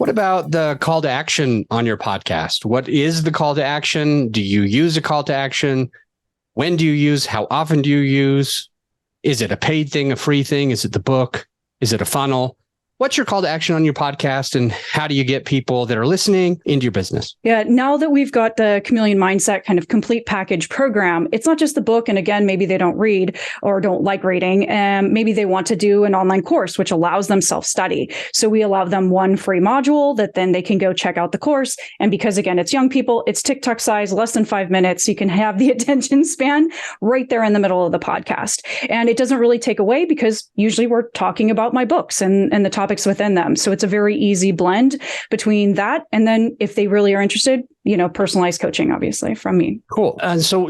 What about the call to action on your podcast? What is the call to action? Do you use a call to action? When do you use? How often do you use? Is it a paid thing, a free thing? Is it the book? Is it a funnel? What's your call to action on your podcast, and how do you get people that are listening into your business? Yeah, now that we've got the Chameleon Mindset kind of complete package program, it's not just the book. And again, maybe they don't read or don't like reading, and maybe they want to do an online course, which allows them self-study. So we allow them one free module that then they can go check out the course. And because again, it's young people, it's TikTok size, less than 5 minutes. You can have the attention span right there in the middle of the podcast. And it doesn't really take away, because usually we're talking about my books and the topics within them. So it's a very easy blend between that. And then if they really are interested, personalized coaching, obviously, from me. Cool. So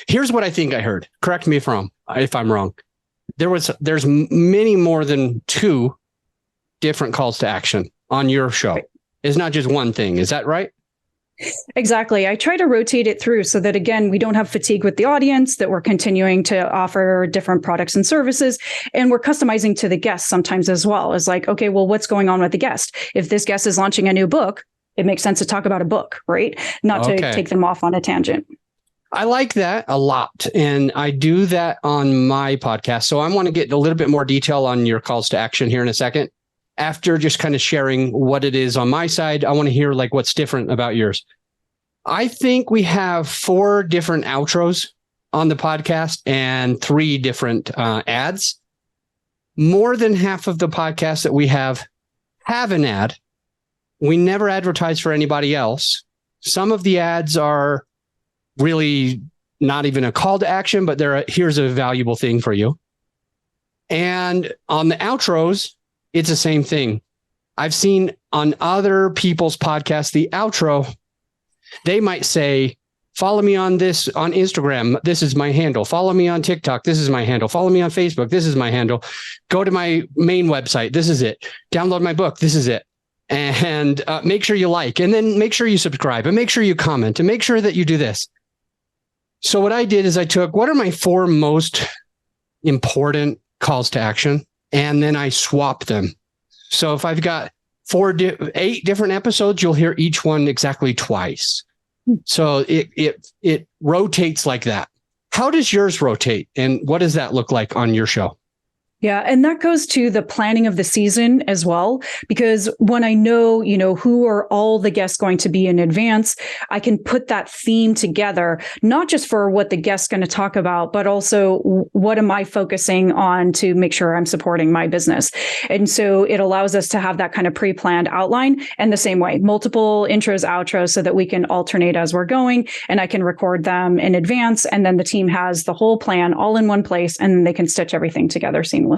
here's what I think I heard. Correct me if I'm wrong. There's many more than 2 different calls to action on your show. Right. It's not just one thing. Is that right? Exactly. I try to rotate it through so that, again, we don't have fatigue with the audience, that we're continuing to offer different products and services. And we're customizing to the guest sometimes as well. It's like, okay, well, what's going on with the guest? If this guest is launching a new book, it makes sense to talk about a book, right? Not to take them off on a tangent. I like that a lot. And I do that on my podcast. So I want to get a little bit more detail on your calls to action here in a second. After just kind of sharing what it is on my side, I want to hear what's different about yours. I think we have 4 different outros on the podcast and 3 different ads. More than half of the podcasts that we have an ad. We never advertise for anybody else. Some of the ads are really not even a call to action, but here's a valuable thing for you. And on the outros, it's the same thing. I've seen on other people's podcasts, the outro, they might say, follow me on Instagram. This is my handle. Follow me on TikTok. This is my handle. Follow me on Facebook. This is my handle. Go to my main website. This is it. Download my book. This is it. And make sure you like, and then make sure you subscribe, and make sure you comment, and make sure that you do this. So what I did is I took, what are my 4 most important calls to action? And then I swap them. So if I've got 8 different episodes, you'll hear each one exactly twice. So it rotates like that. How does yours rotate? And what does that look like on your show? Yeah. And that goes to the planning of the season as well, because when I know, who are all the guests going to be in advance, I can put that theme together, not just for what the guest's going to talk about, but also what am I focusing on to make sure I'm supporting my business. And so it allows us to have that kind of pre-planned outline, and the same way, multiple intros, outros, so that we can alternate as we're going, and I can record them in advance. And then the team has the whole plan all in one place, and they can stitch everything together seamlessly.